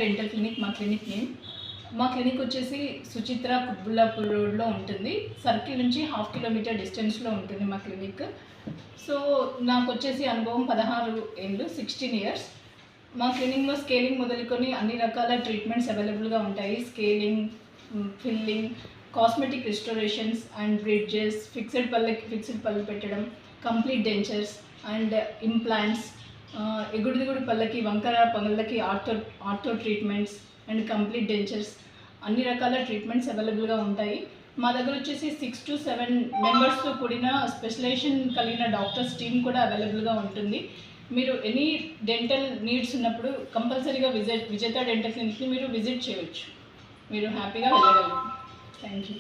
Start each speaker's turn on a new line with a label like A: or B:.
A: Dental clinic మా clinic name. మా clinic వచ్చేసి సుచిత్ర కుత్బుల్లాపూర్ రోడ్లో ఉంటుంది. సర్కిల్ నుంచి 1/2 కిలోమీటర్ డిస్టెన్స్లో ఉంటుంది మా క్లినిక్. సో నాకు వచ్చేసి అనుభవం 16 ఏళ్ళు, 16 ఇయర్స్. మా క్లినిక్లో స్కేలింగ్ మొదలుకొని అన్ని రకాల ట్రీట్మెంట్స్ అవైలబుల్గా ఉంటాయి. Scaling, filling, cosmetic restorations and bridges, fixed పళ్ళు పెట్టడం, కంప్లీట్ డెంచర్స్ అండ్ ఇంప్లాంట్స్, ఎగుడు పళ్ళకి, వంకర పళ్ళకి ortho treatments and complete dentures, అన్ని రకాల ట్రీట్మెంట్స్ అవైలబుల్గా ఉంటాయి. మా దగ్గర వచ్చేసి 6 to 7 మెంబర్స్తో కూడిన స్పెషలైజేషన్ కలిగిన డాక్టర్స్ టీమ్ కూడా అవైలబుల్గా ఉంటుంది. మీరు ఎనీ డెంటల్ నీడ్స్ ఉన్నప్పుడు కంపల్సరీగా విజేత డెంటల్ క్లినిక్ని మీరు విజిట్ చేయవచ్చు. మీరు హ్యాపీగా వెళ్ళగలరు. Thank you.